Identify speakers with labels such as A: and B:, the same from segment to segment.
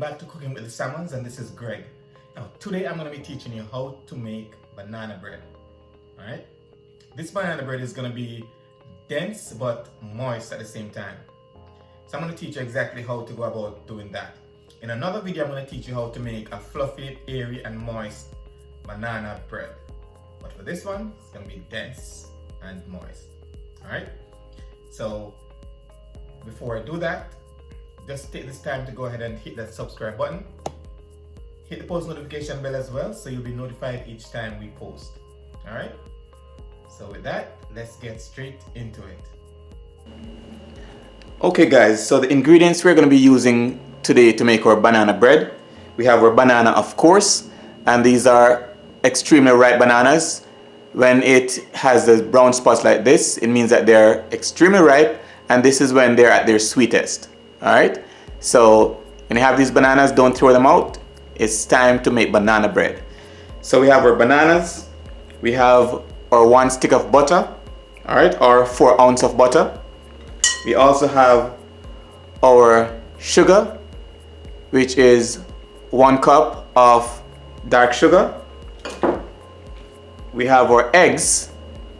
A: back to Cooking with the Salmons, and this is Greg. Now today I'm going to be teaching you how to make banana bread. Alright? This banana bread is going to be dense but moist at the same time. So I'm going to teach you exactly how to go about doing that. In another video I'm going to teach you how to make a fluffy, airy and moist banana bread. But for this one, it's going to be dense and moist. Alright? So before I do that, just take this time to go ahead and hit that subscribe button. Hit the post notification bell as well so you'll be notified each time we post. Alright? So with that, let's get straight into it. Okay guys, so the ingredients we're going to be using today to make our banana bread. We have our banana, of course, and these are extremely ripe bananas. When it has the brown spots like this, it means that they're extremely ripe, and this is when they're at their sweetest. Alright, so when you have these bananas, don't throw them out. It's time to make banana bread. So we have our bananas, we have our 1 stick of butter, alright, or 4 ounces of butter. We also have our sugar, which is 1 cup of dark sugar. We have our eggs.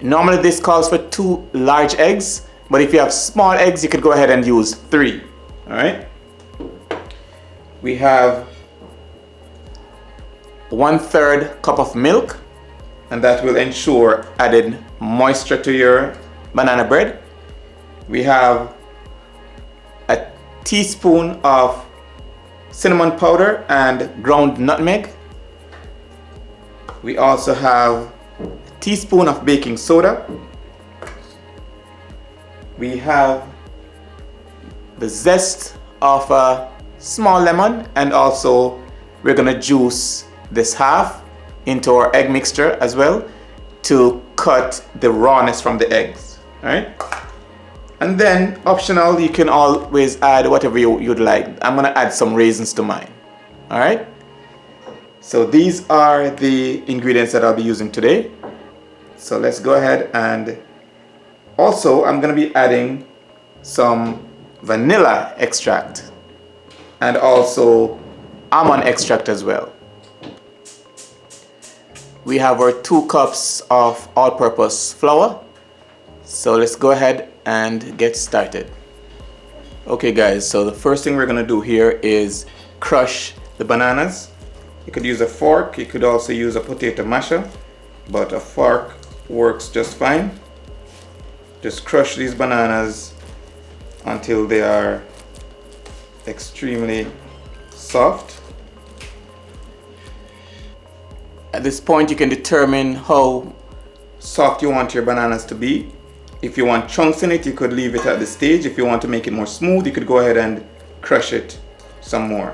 A: Normally this calls for 2 large eggs, but if you have small eggs, you could go ahead and use 3. Alright, we have 1/3 cup of milk, and that will ensure added moisture to your banana bread. We have a teaspoon of cinnamon powder and ground nutmeg. We also have a teaspoon of baking soda. We have the zest of a small lemon, and also we're gonna juice this half into our egg mixture as well to cut the rawness from the eggs. All right, and then optional, you can always add whatever you'd like. I'm gonna add some raisins to mine. All right, so these are the ingredients that I'll be using today. So let's go ahead, and also I'm gonna be adding some vanilla extract and also almond extract as well. We have our 2 cups of all-purpose flour. So let's go ahead and get started. Okay guys, so the first thing we're gonna do here is crush the bananas. You could use a fork, you could also use a potato masher, but a fork works just fine. Just crush these bananas until they are extremely soft. At this point, you can determine how soft you want your bananas to be. If you want chunks in it, you could leave it at this stage. If you want to make it more smooth, you could go ahead and crush it some more.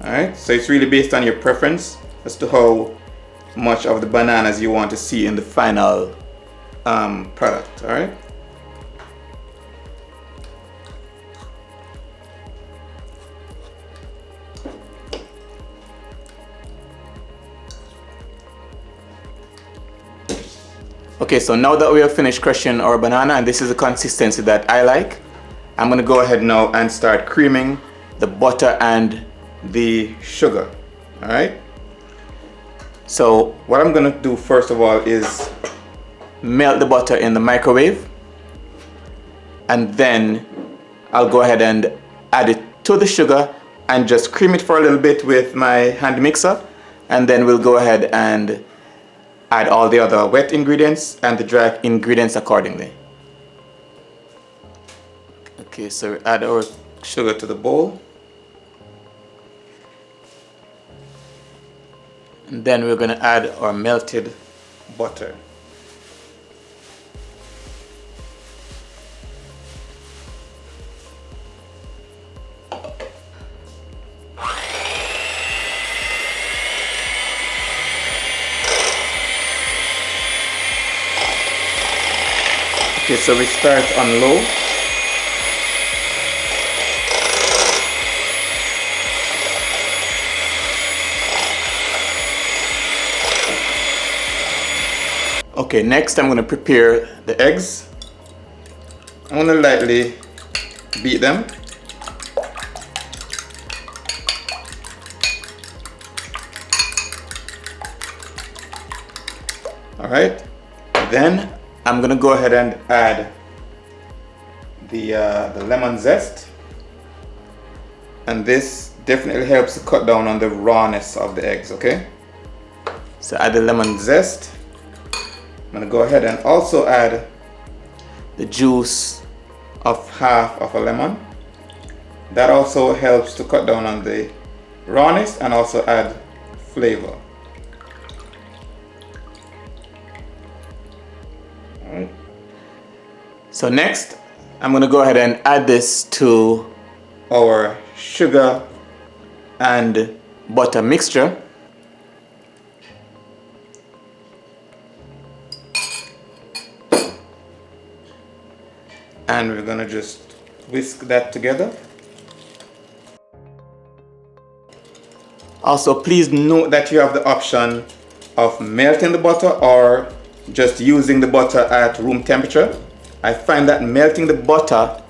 A: Alright, so it's really based on your preference as to how much of the bananas you want to see in the final product. Alright. Okay, so now that we have finished crushing our banana, and this is the consistency that I like, I'm going to go ahead now and start creaming the butter and the sugar. Alright, so what I'm going to do first of all is melt the butter in the microwave, and then I'll go ahead and add it to the sugar and just cream it for a little bit with my hand mixer, and then we'll go ahead and add all the other wet ingredients and the dry ingredients accordingly. Okay, so we add our sugar to the bowl, and then we're going to add our melted butter. Okay, so we start on low. Okay, next I'm going to prepare the eggs. I'm going to lightly beat them. All right. Then I'm gonna go ahead and add the lemon zest, and this definitely helps to cut down on the rawness of the eggs. Okay. So add the lemon zest. I'm gonna go ahead and also add the juice of half of a lemon. That also helps to cut down on the rawness and also add flavor. All right. So next, I'm gonna go ahead and add this to our sugar and butter mixture. And we're gonna just whisk that together. Also, please note that you have the option of melting the butter or just using the butter at room temperature. I find that melting the butter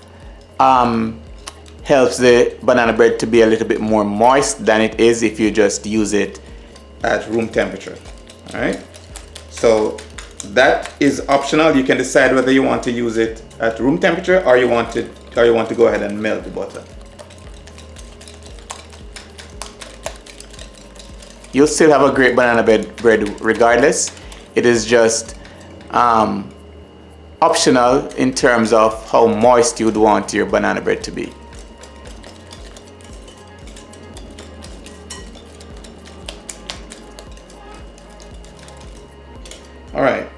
A: helps the banana bread to be a little bit more moist than it is if you just use it at room temperature. All right. So that is optional. You can decide whether you want to use it at room temperature or you want to go ahead and melt the butter. You'll still have a great banana bread regardless. It is just optional in terms of how moist you'd want your banana bread to be. All right.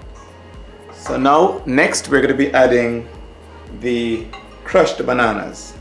A: So now next we're going to be adding the crushed bananas.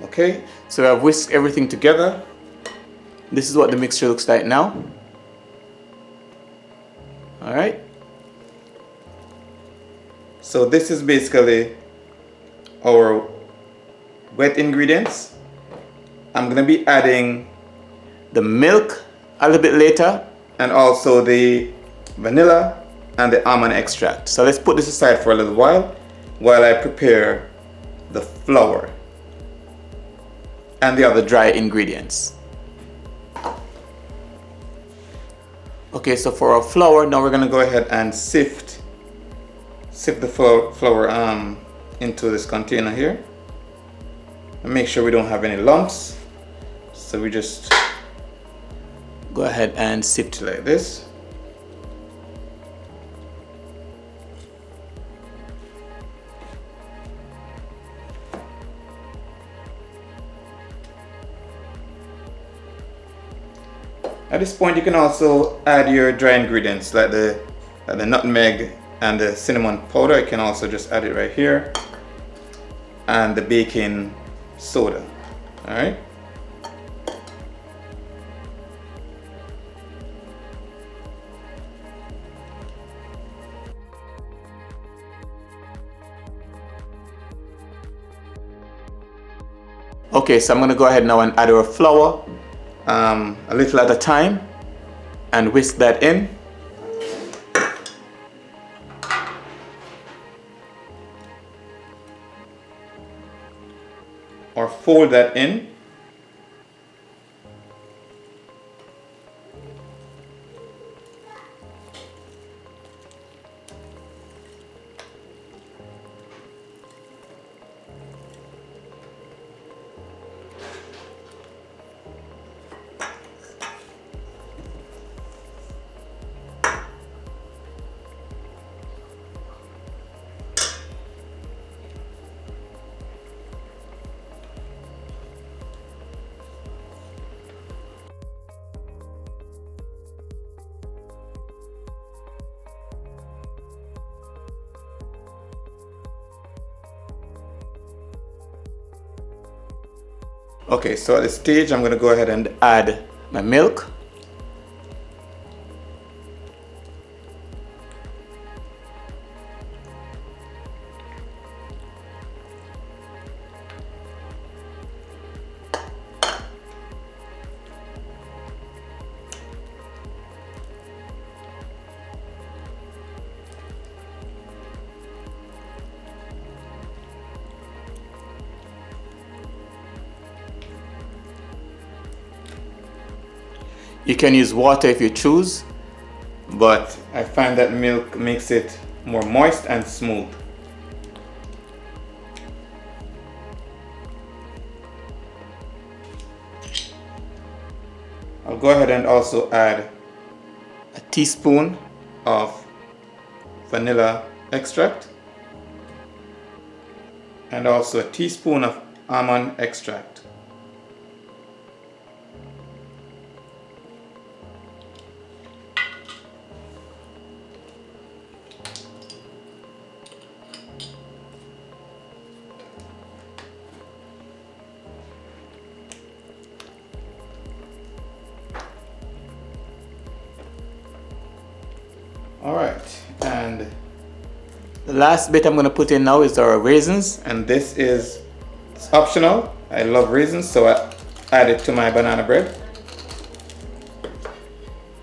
A: Okay, so I've whisked everything together. This is what the mixture looks like now. All right. So this is basically our wet ingredients. I'm going to be adding the milk a little bit later and also the vanilla and the almond extract. So let's put this aside for a little while I prepare the flour and the other dry ingredients. Okay, so for our flour, now we're gonna go ahead and sift the flour into this container here. And make sure we don't have any lumps. So we just go ahead and sift it like this. At this point, you can also add your dry ingredients like the nutmeg and the cinnamon powder. You can also just add it right here, and the baking soda. All right. Okay, so I'm going to go ahead now and add our flour a little at a time and whisk that in. Or fold that in. Okay, so at this stage, I'm going to go ahead and add my milk. You can use water if you choose, but I find that milk makes it more moist and smooth. I'll go ahead and also add a teaspoon of vanilla extract and also a teaspoon of almond extract. Alright, and the last bit I'm going to put in now is our raisins, and this is optional. I love raisins, so I add it to my banana bread.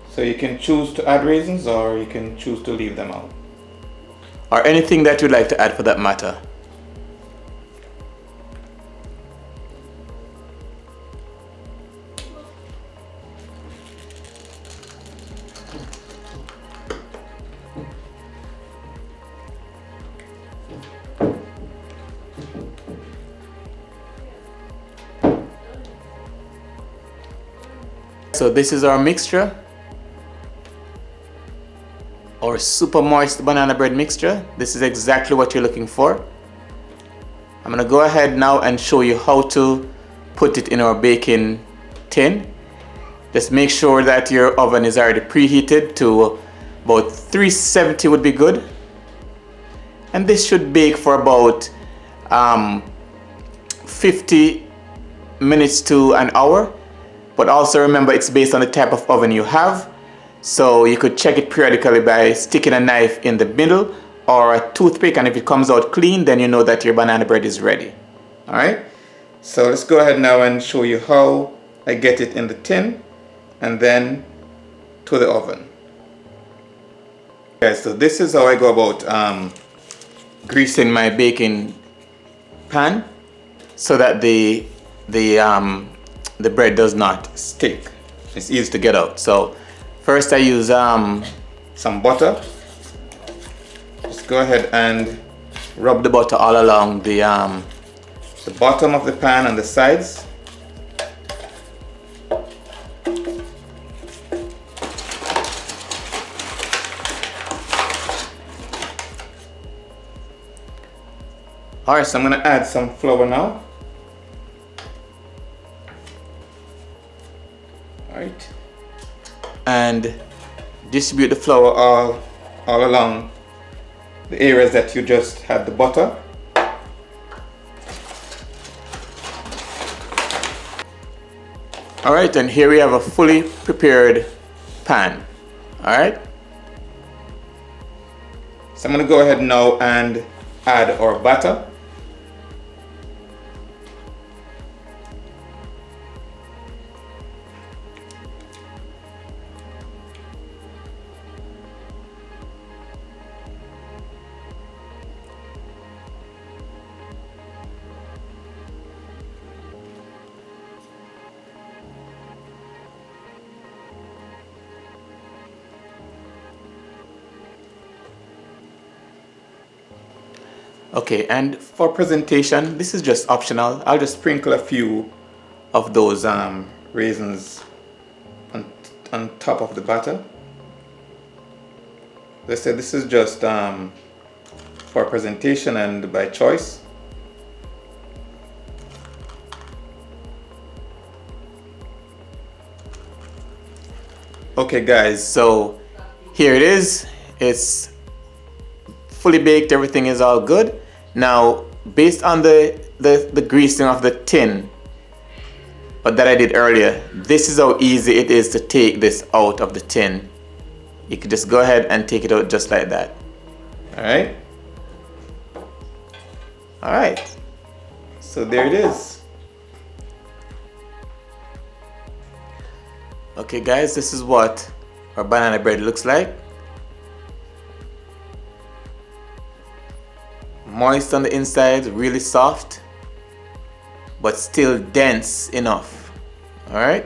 A: So you can choose to add raisins or you can choose to leave them out. Or anything that you'd like to add for that matter. So this is our mixture, our super moist banana bread mixture. This is exactly what you're looking for. I'm gonna go ahead now and show you how to put it in our baking tin. Just make sure that your oven is already preheated to about 370 would be good. And this should bake for about 50 minutes to an hour. But also remember, it's based on the type of oven you have. So you could check it periodically by sticking a knife in the middle or a toothpick, and if it comes out clean, then you know that your banana bread is ready. Alright, so let's go ahead now and show you how I get it in the tin and then to the oven. Okay, so this is how I go about greasing my baking pan so that the bread does not stick. It's easy to get out. So first I use some butter. Just go ahead and rub the butter all along the bottom of the pan and the sides. Alright, so I'm going to add some flour now. Alright, and distribute the flour all along the areas that you just had the butter. Alright, and here we have a fully prepared pan. Alright, so I'm going to go ahead now and add our batter. Okay, and for presentation, this is just optional. I'll just sprinkle a few of those raisins on top of the batter. As I said, this is just for presentation and by choice. Okay guys, so here it is. It's fully baked, everything is all good. Now, based on the greasing of the tin, but that I did earlier, this is how easy it is to take this out of the tin. You can just go ahead and take it out just like that. Alright? Alright. So there it is. Okay guys, this is what our banana bread looks like. Moist on the inside, really soft, but still dense enough. Alright?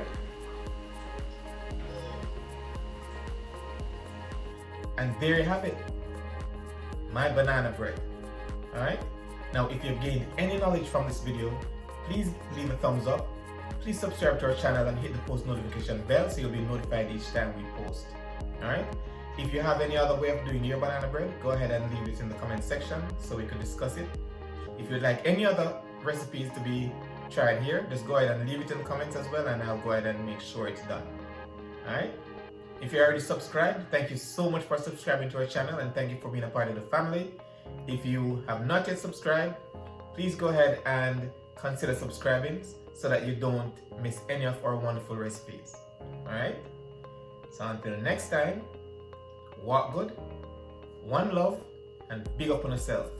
A: And there you have it, my banana bread. Alright? Now if you've gained any knowledge from this video, please leave a thumbs up. Please subscribe to our channel and hit the post notification bell so you'll be notified each time we post. Alright? If you have any other way of doing your banana bread, go ahead and leave it in the comment section so we can discuss it. If you'd like any other recipes to be tried here, just go ahead and leave it in the comments as well, and I'll go ahead and make sure it's done. Alright? If you're already subscribed, thank you so much for subscribing to our channel, and thank you for being a part of the family. If you have not yet subscribed, please go ahead and consider subscribing so that you don't miss any of our wonderful recipes. Alright? So until next time, walk good, one love, and big up on yourself.